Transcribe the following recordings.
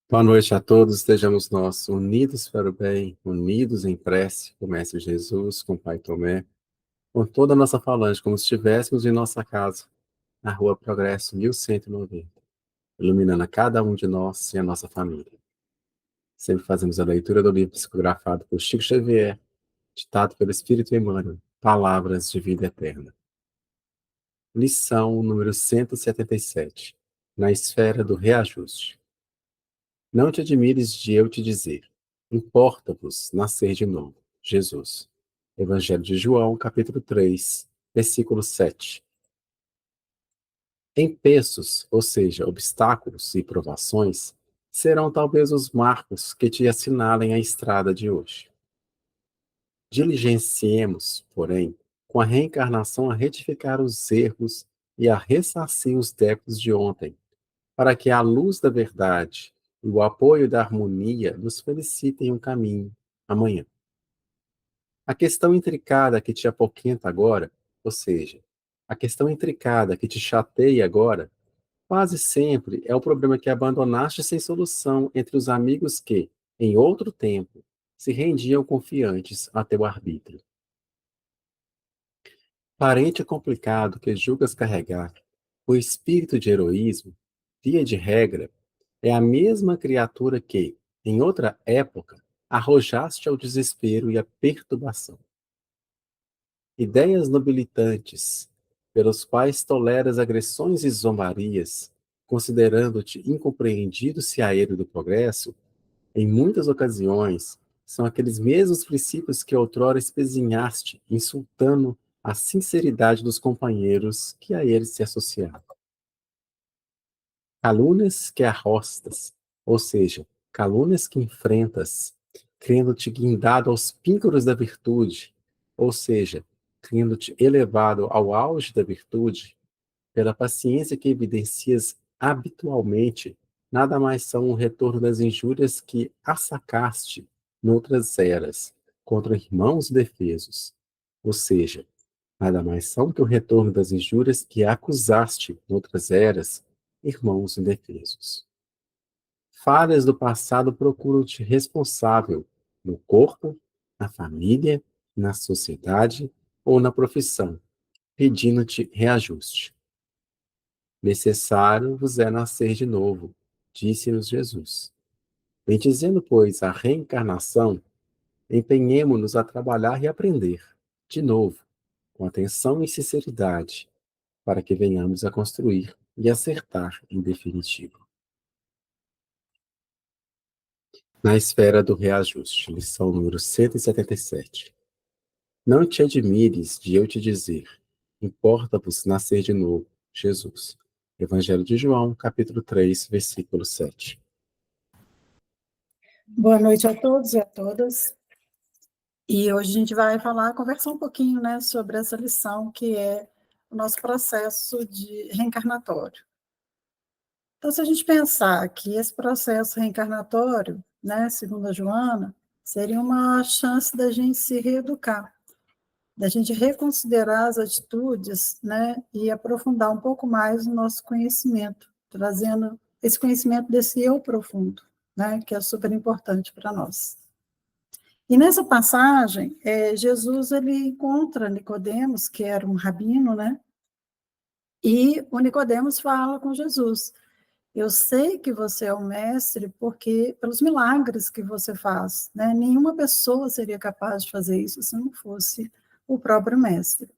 Boa noite a todos, estejamos nós unidos para o bem, unidos em prece, com o Mestre Jesus, com o Pai Tomé, com toda a nossa falange, como se estivéssemos em nossa casa, na Rua Progresso 1190, iluminando a cada um de nós e a nossa família. Sempre fazemos a leitura do livro psicografado por Chico Xavier, ditado pelo Espírito Emmanuel, Palavras de Vida Eterna. Lição número 177, na esfera do reajuste. Não te admires de eu te dizer, importa-vos nascer de novo. Jesus. Evangelho de João, capítulo 3, versículo 7. Empeços, ou seja, obstáculos e provações, serão talvez os marcos que te assinalem a estrada de hoje. Diligenciemos, porém, com a reencarnação a retificar os erros e a ressarcir os débitos de ontem, para que a luz da verdade e o apoio da harmonia nos felicitem o caminho amanhã. A questão intricada que te apoquenta agora, ou seja, a questão intricada que te chateia agora, quase sempre é o problema que abandonaste sem solução entre os amigos que, em outro tempo, se rendiam confiantes a teu arbítrio. Parente complicado que julgas carregar, o espírito de heroísmo, via de regra, é a mesma criatura que, em outra época, arrojaste ao desespero e à perturbação. Ideias nobilitantes, pelos quais toleras agressões e zombarias, considerando-te incompreendido ceaeiro do progresso, em muitas ocasiões, são aqueles mesmos princípios que outrora espezinhaste, insultando a sinceridade dos companheiros que a eles se associaram. Calúnias que arrostas, ou seja, calúnias que enfrentas, crendo-te guindado aos píncaros da virtude, ou seja, crendo-te elevado ao auge da virtude, pela paciência que evidencias habitualmente, nada mais são o retorno das injúrias que assacaste noutras eras, contra irmãos defesos, ou seja, nada mais são que o retorno das injúrias que acusaste noutras eras, irmãos indefesos. Falhas do passado procuram-te responsável no corpo, na família, na sociedade ou na profissão, pedindo-te reajuste. Necessário vos é nascer de novo, disse-nos Jesus. Bendizendo, pois, a reencarnação, empenhemo-nos a trabalhar e aprender, de novo, com atenção e sinceridade, para que venhamos a construir e acertar em definitivo. Na esfera do reajuste, lição número 177. Não te admires de eu te dizer, importa-vos nascer de novo, Jesus. Evangelho de João, capítulo 3, versículo 7. Boa noite a todos e a todas. E hoje a gente vai conversar um pouquinho, né, sobre essa lição que é o nosso processo de reencarnatório. Então, se a gente pensar que esse processo reencarnatório, né, segundo a Joana, seria uma chance da gente se reeducar, da gente reconsiderar as atitudes, né, e aprofundar um pouco mais o nosso conhecimento, trazendo esse conhecimento desse eu profundo, né, que é super importante para nós. E nessa passagem, Jesus ele encontra Nicodemos, que era um rabino, né? E o Nicodemos fala com Jesus: eu sei que você é o mestre porque pelos milagres que você faz, né? Nenhuma pessoa seria capaz de fazer isso se não fosse o próprio mestre.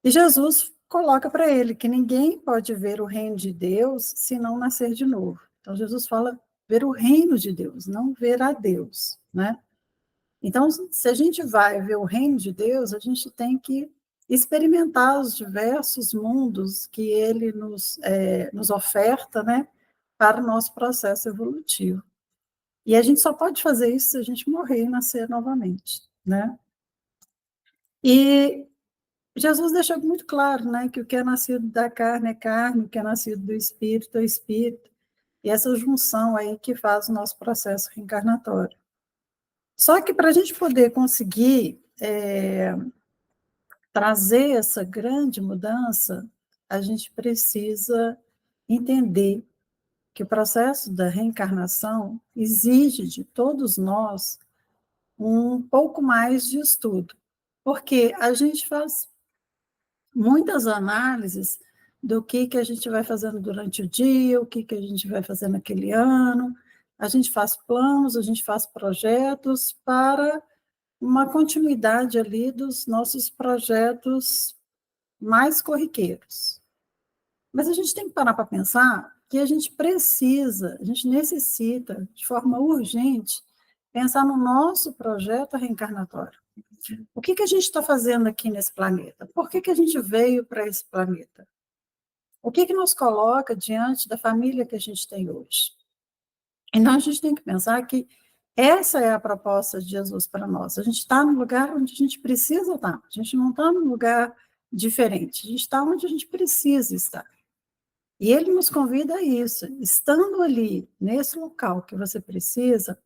E Jesus coloca para ele que ninguém pode ver o reino de Deus se não nascer de novo. Então Jesus fala ver o reino de Deus, não ver a Deus, né? Então, se a gente vai ver o reino de Deus, a gente tem que experimentar os diversos mundos que ele nos oferta, né, para o nosso processo evolutivo. E a gente só pode fazer isso se a gente morrer e nascer novamente, né? E Jesus deixou muito claro, né, que o que é nascido da carne é carne, o que é nascido do espírito é espírito. E essa junção aí que faz o nosso processo reencarnatório. Só que para a gente poder conseguir trazer essa grande mudança, a gente precisa entender que o processo da reencarnação exige de todos nós um pouco mais de estudo, porque a gente faz muitas análises do que a gente vai fazendo durante o dia, o que a gente vai fazer naquele ano, a gente faz planos, a gente faz projetos para uma continuidade ali dos nossos projetos mais corriqueiros. Mas a gente tem que parar para pensar que a gente necessita, de forma urgente, pensar no nosso projeto reencarnatório. O que a gente está fazendo aqui nesse planeta? Por que a gente veio para esse planeta? O que nos coloca diante da família que a gente tem hoje? Então, a gente tem que pensar que essa é a proposta de Jesus para nós. A gente está no lugar onde a gente precisa estar. A gente não está num lugar diferente. A gente está onde a gente precisa estar. E ele nos convida a isso. Estando ali, nesse local que você precisa,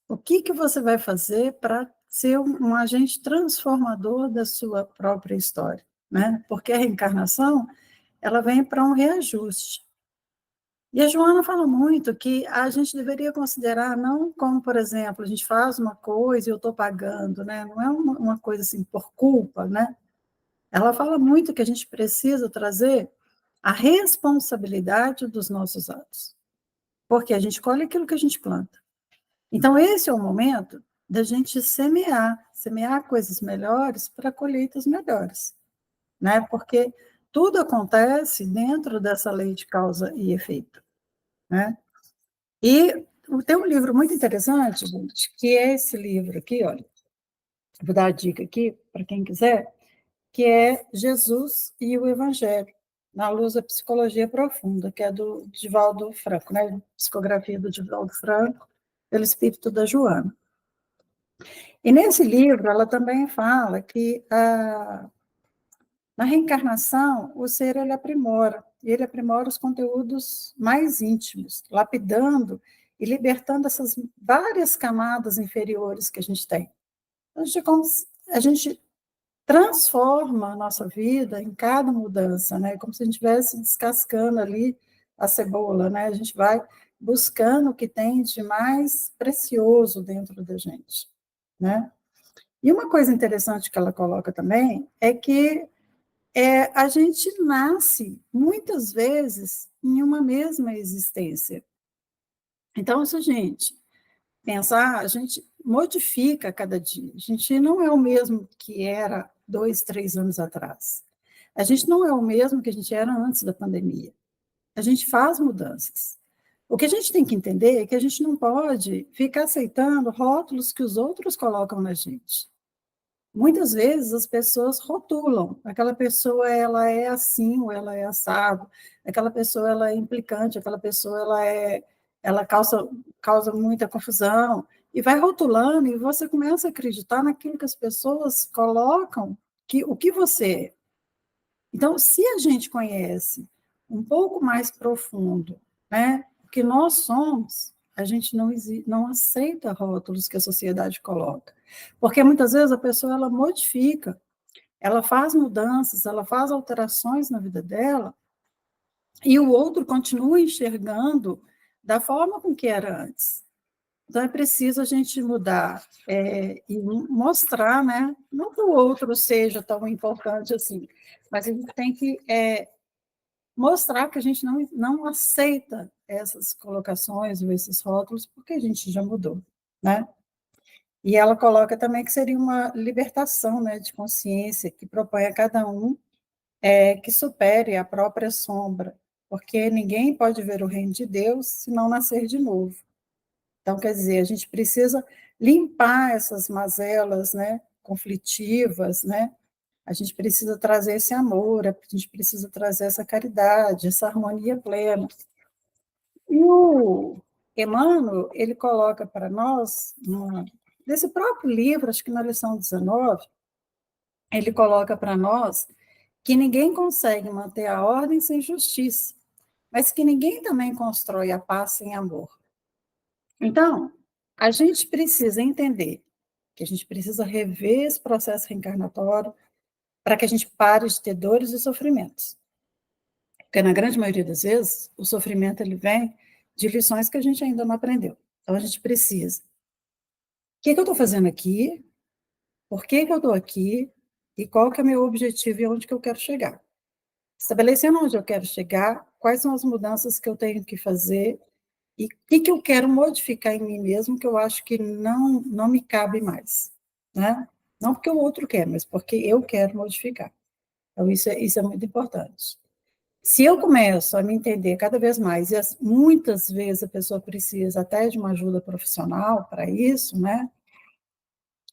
o que você vai fazer para ser um agente transformador da sua própria história, né? Porque a reencarnação, ela vem para um reajuste. E a Joana fala muito que a gente deveria considerar não como, por exemplo, a gente faz uma coisa e eu estou pagando, né? Não é uma coisa assim por culpa, né? Ela fala muito que a gente precisa trazer a responsabilidade dos nossos atos, porque a gente colhe aquilo que a gente planta. Então, esse é o momento da gente semear coisas melhores para colheitas melhores, né? Porque tudo acontece dentro dessa lei de causa e efeito, né? E tem um livro muito interessante, gente, que é esse livro aqui, olha, vou dar a dica aqui para quem quiser, que é Jesus e o Evangelho, na luz da psicologia profunda, que é do Divaldo Franco, né? Psicografia do Divaldo Franco, pelo espírito da Joana. E nesse livro, ela também fala que na reencarnação, o ser ele aprimora os conteúdos mais íntimos, lapidando e libertando essas várias camadas inferiores que a gente tem. A gente transforma a nossa vida em cada mudança, né? Como se a gente estivesse descascando ali a cebola, né? A gente vai buscando o que tem de mais precioso dentro da gente, né? E uma coisa interessante que ela coloca também é que a gente nasce, muitas vezes, em uma mesma existência. Então, se a gente pensar, a gente modifica a cada dia. A gente não é o mesmo que era 2, 3 anos atrás. A gente não é o mesmo que a gente era antes da pandemia. A gente faz mudanças. O que a gente tem que entender é que a gente não pode ficar aceitando rótulos que os outros colocam na gente. Muitas vezes as pessoas rotulam, aquela pessoa ela é assim ou ela é assado, aquela pessoa ela é implicante, aquela pessoa ela causa muita confusão, e vai rotulando e você começa a acreditar naquilo que as pessoas colocam, o que você é. Então, se a gente conhece um pouco mais profundo, né, o que nós somos, a gente não aceita rótulos que a sociedade coloca. Porque muitas vezes a pessoa ela modifica, ela faz mudanças, ela faz alterações na vida dela, e o outro continua enxergando da forma com que era antes. Então é preciso a gente mudar e mostrar, né? Não que o outro seja tão importante assim, mas a gente tem que mostrar que a gente não aceita essas colocações ou esses rótulos, porque a gente já mudou, né? E ela coloca também que seria uma libertação, né, de consciência, que propõe a cada um que supere a própria sombra, porque ninguém pode ver o reino de Deus se não nascer de novo. Então, quer dizer, a gente precisa limpar essas mazelas, né, conflitivas, né? A gente precisa trazer esse amor, a gente precisa trazer essa caridade, essa harmonia plena. E o Emmanuel, ele coloca para nós, nesse próprio livro, acho que na lição 19, ele coloca para nós que ninguém consegue manter a ordem sem justiça, mas que ninguém também constrói a paz sem amor. Então, a gente precisa entender que a gente precisa rever esse processo reencarnatório para que a gente pare de ter dores e sofrimentos. Porque, na grande maioria das vezes, o sofrimento ele vem de lições que a gente ainda não aprendeu. Então, a gente precisa. O que eu estou fazendo aqui? Por que eu estou aqui? E qual que é o meu objetivo e onde que eu quero chegar? Estabelecendo onde eu quero chegar, quais são as mudanças que eu tenho que fazer e o que eu quero modificar em mim mesmo que eu acho que não me cabe mais, né? Não porque o outro quer, mas porque eu quero modificar. Então, isso é muito importante. Se eu começo a me entender cada vez mais, e muitas vezes a pessoa precisa até de uma ajuda profissional para isso, né?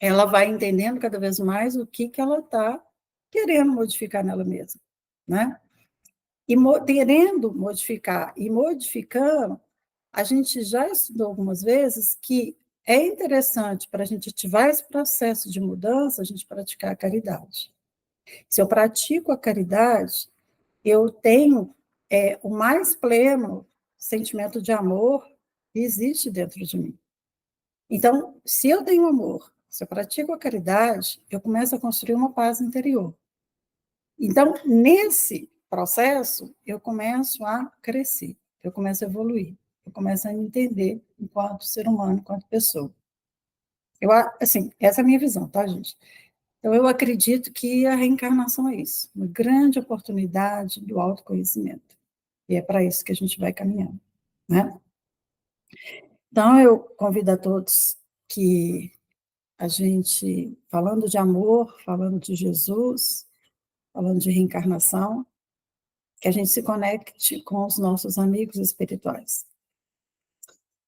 Ela vai entendendo cada vez mais o que ela está querendo modificar nela mesma, né? E querendo modificar e modificando, a gente já estudou algumas vezes que é interessante para a gente ativar esse processo de mudança, a gente praticar a caridade. Se eu pratico a caridade, eu tenho o mais pleno sentimento de amor que existe dentro de mim. Então, se eu tenho amor, se eu pratico a caridade, eu começo a construir uma paz interior. Então, nesse processo, eu começo a crescer, eu começo a evoluir, eu começo a me entender enquanto ser humano, enquanto pessoa. Assim, essa é a minha visão, tá, gente? Então, eu acredito que a reencarnação é isso, uma grande oportunidade do autoconhecimento. E é para isso que a gente vai caminhando, né? Então, eu convido a todos que a gente, falando de amor, falando de Jesus, falando de reencarnação, que a gente se conecte com os nossos amigos espirituais,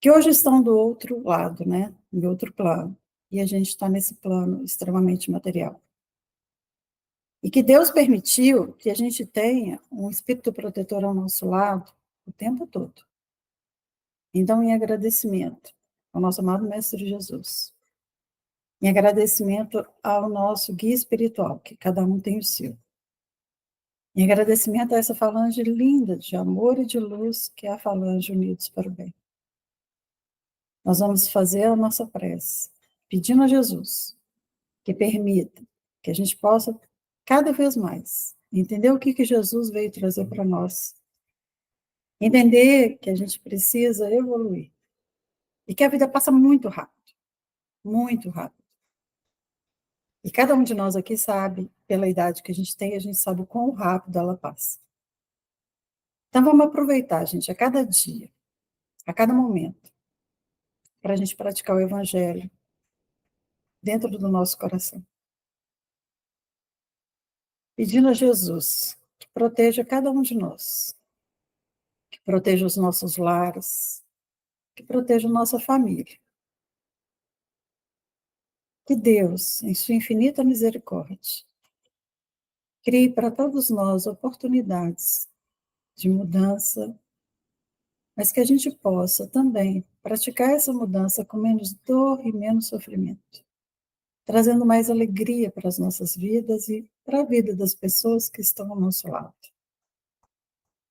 que hoje estão do outro lado, né? Em outro plano. E a gente está nesse plano extremamente material. E que Deus permitiu que a gente tenha um espírito protetor ao nosso lado o tempo todo. Então, em agradecimento ao nosso amado Mestre Jesus, em agradecimento ao nosso guia espiritual, que cada um tem o seu. Em agradecimento a essa falange linda de amor e de luz, que é a falange Unidos para o Bem. Nós vamos fazer a nossa prece, pedindo a Jesus que permita que a gente possa, cada vez mais, entender o que Jesus veio trazer para nós. Entender que a gente precisa evoluir. E que a vida passa muito rápido. Muito rápido. E cada um de nós aqui sabe, pela idade que a gente sabe o quão rápido ela passa. Então vamos aproveitar, gente, a cada dia, a cada momento, para a gente praticar o Evangelho dentro do nosso coração. Pedindo a Jesus que proteja cada um de nós, que proteja os nossos lares, que proteja a nossa família. Que Deus, em sua infinita misericórdia, crie para todos nós oportunidades de mudança, mas que a gente possa também praticar essa mudança com menos dor e menos sofrimento, trazendo mais alegria para as nossas vidas e para a vida das pessoas que estão ao nosso lado.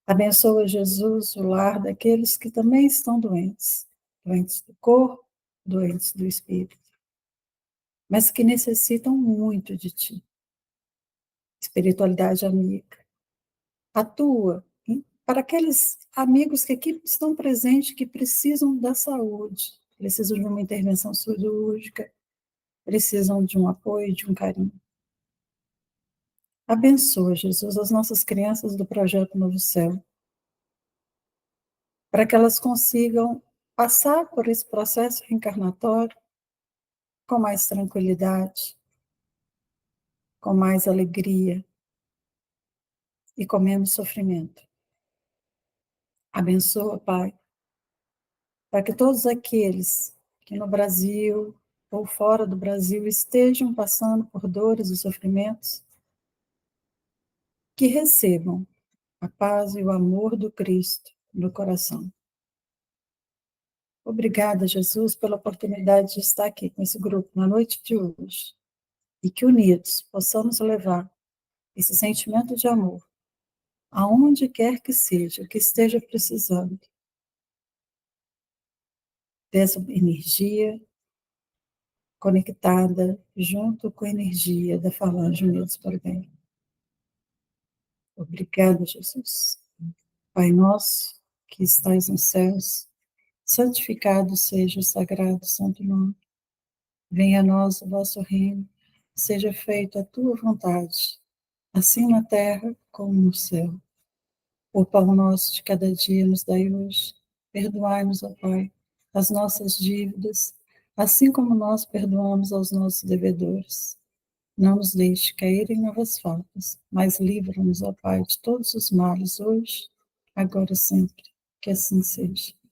Abençoa, Jesus, o lar daqueles que também estão doentes, doentes do corpo, doentes do espírito, mas que necessitam muito de Ti. Espiritualidade amiga, atua para aqueles amigos que aqui estão presentes, que precisam da saúde, precisam de uma intervenção cirúrgica, precisam de um apoio, de um carinho. Abençoa, Jesus, as nossas crianças do Projeto Novo Céu, para que elas consigam passar por esse processo reencarnatório com mais tranquilidade, com mais alegria e com menos sofrimento. Abençoa, Pai, para que todos aqueles que no Brasil ou fora do Brasil estejam passando por dores e sofrimentos, que recebam a paz e o amor do Cristo no coração. Obrigada, Jesus, pela oportunidade de estar aqui com esse grupo na noite de hoje, e que unidos possamos levar esse sentimento de amor aonde quer que seja, que esteja precisando dessa energia conectada junto com a energia da Falange Unidos para o Bem. Obrigada, Jesus. Pai nosso, que estais nos céus, santificado seja o sagrado santo nome. Venha a nós o vosso reino, seja feita a tua vontade, assim na terra como no céu. O pão nosso de cada dia nos dai hoje. Perdoai-nos, ó Pai, as nossas dívidas, assim como nós perdoamos aos nossos devedores. Não nos deixe cair em novas faltas, mas livra-nos, ó Pai, de todos os males hoje, agora e sempre. Que assim seja.